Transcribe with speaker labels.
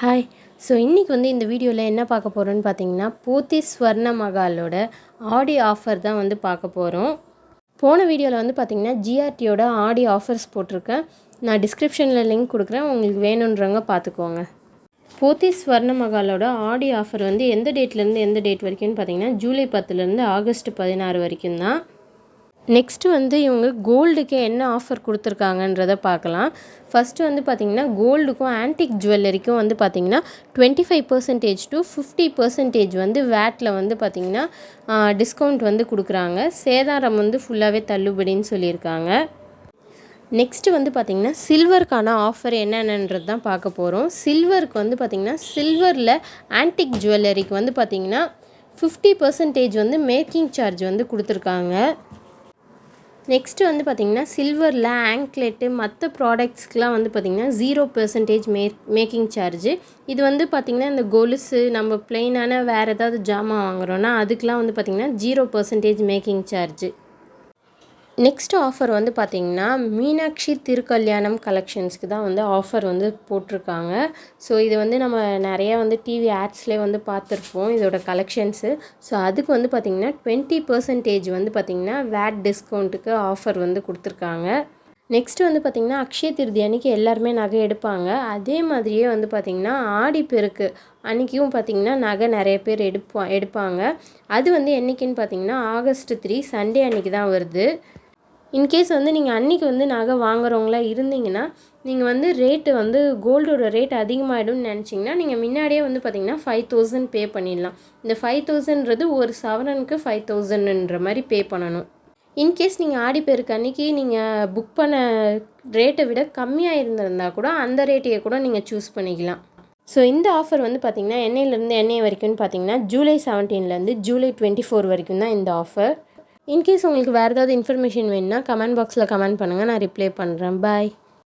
Speaker 1: Hi. So இன்றைக்கி வந்து இந்த வீடியோவில் என்ன பார்க்க போகிறோன்னு பார்த்தீங்கன்னா, போத்தீஸ் ஸ்வர்ண மகாலோட ஆடி ஆஃபர் தான் வந்து பார்க்க போகிறோம். போன வீடியோவில் வந்து பார்த்திங்கன்னா ஜிஆர்டியோட ஆடி ஆஃபர்ஸ் போட்டிருக்கேன். நான் டிஸ்கிரிப்ஷனில் லிங்க் கொடுக்குறேன், உங்களுக்கு வேணுன்றவங்க பார்த்துக்கோங்க. போத்தீஸ் ஸ்வர்ண மகாலோட ஆடி ஆஃபர் வந்து எந்த டேட்லேருந்து எந்த டேட் வரைக்கும்னு பார்த்தீங்கன்னா, ஜூலை 10லேருந்து ஆகஸ்ட் 16 வரைக்கும் தான். நெக்ஸ்ட்டு வந்து இவங்க கோல்டுக்கு என்ன ஆஃபர் கொடுத்துருக்காங்கன்றதை பார்க்கலாம். ஃபஸ்ட்டு வந்து பார்த்திங்கன்னா, கோல்டுக்கும் ஆன்டிக் ஜுவல்லரிக்கும் வந்து பார்த்திங்கன்னா 25% to 50% வந்து வேட்டில் வந்து பார்த்திங்கன்னா டிஸ்கவுண்ட் வந்து கொடுக்குறாங்க. சேதாரம் வந்து ஃபுல்லாகவே தள்ளுபடின்னு சொல்லியிருக்காங்க. நெக்ஸ்ட்டு வந்து பார்த்திங்கன்னா, சில்வருக்கான ஆஃபர் என்னென்னன்றது தான் பார்க்க போகிறோம். சில்வருக்கு வந்து பார்த்திங்கன்னா, சில்வரில் ஆன்டிக் ஜுவல்லரிக்கு வந்து பார்த்திங்கன்னா 50% வந்து மேக்கிங் சார்ஜ் வந்து கொடுத்துருக்காங்க. நெக்ஸ்ட்டு வந்து பார்த்திங்கன்னா, சில்வரில் ஆங்க்லெட்டு மற்ற ப்ராடக்ட்ஸ்க்கெலாம் வந்து பார்த்திங்கன்னா 0% மேக்கிங் சார்ஜு. இது வந்து பார்த்திங்கன்னா, இந்த கொலுசு நம்ம ப்ளெயினான வேறு ஏதாவது ஜாமான் வாங்குகிறோன்னா அதுக்கெலாம் வந்து பார்த்திங்கன்னா 0% மேக்கிங் சார்ஜு. நெக்ஸ்ட் ஆஃபர் வந்து பார்த்திங்கன்னா, மீனாட்சி திருக்கல்யாணம் கலெக்ஷன்ஸ்க்கு தான் வந்து ஆஃபர் வந்து போட்டிருக்காங்க. ஸோ இது வந்து நம்ம நிறையா வந்து டிவி ஆட்ஸ்லேயே வந்து பார்த்துருப்போம் இதோட கலெக்ஷன்ஸு. ஸோ அதுக்கு வந்து பார்த்திங்கன்னா 20% வந்து பார்த்திங்கன்னா வேட் டிஸ்கவுண்ட்டுக்கு ஆஃபர் வந்து கொடுத்துருக்காங்க. நெக்ஸ்ட்டு வந்து பார்த்திங்கன்னா, அக்ஷய திருதி அன்றைக்கி எல்லாருமே நகை எடுப்பாங்க. அதே மாதிரியே வந்து பார்த்திங்கன்னா ஆடிப்பெருக்கு அன்றைக்கும் பார்த்திங்கன்னா நகை நிறைய பேர் எடுப்பாங்க. அது வந்து என்றைக்குன்னு பார்த்திங்கன்னா ஆகஸ்ட் 3 சண்டே அன்றைக்கி தான் வருது. இன்கேஸ் வந்து நீங்கள் அன்றைக்கி வந்து நகை வாங்குறவங்களா இருந்தீங்கன்னா, நீங்கள் வந்து ரேட்டு வந்து கோல்டோட ரேட் அதிகமாகிடும்னு நினச்சிங்கன்னா, நீங்கள் முன்னாடியே வந்து பார்த்திங்கன்னா 5000 பே பண்ணிடலாம். இந்த 5000ன்றது ஒரு சவரனுக்கு 5000ன்ற மாதிரி பே பண்ணணும். இன்கேஸ் நீங்கள் ஆடிப்பெருக்கு அன்றைக்கி நீங்கள் புக் பண்ண ரேட்டை விட கம்மியாக இருந்திருந்தால் கூட அந்த ரேட்டையை கூட நீங்கள் சூஸ் பண்ணிக்கலாம். ஸோ இந்த ஆஃபர் வந்து பார்த்திங்கன்னா என்னையிலேருந்து என்னை வரைக்கும்னு பார்த்திங்கன்னா ஜூலை 17லேருந்து ஜூலை 24 வரைக்கும் தான் இந்த ஆஃபர். இன்கேஸ் உங்களுக்கு வேறு ஏதாவது இன்ஃபர்மேஷன் வேணுன்னா கமெண்ட் பாக்ஸில் கமெண்ட் பண்ணுங்கள், நான் ரிப்ளை பண்ணுறேன். பாய்.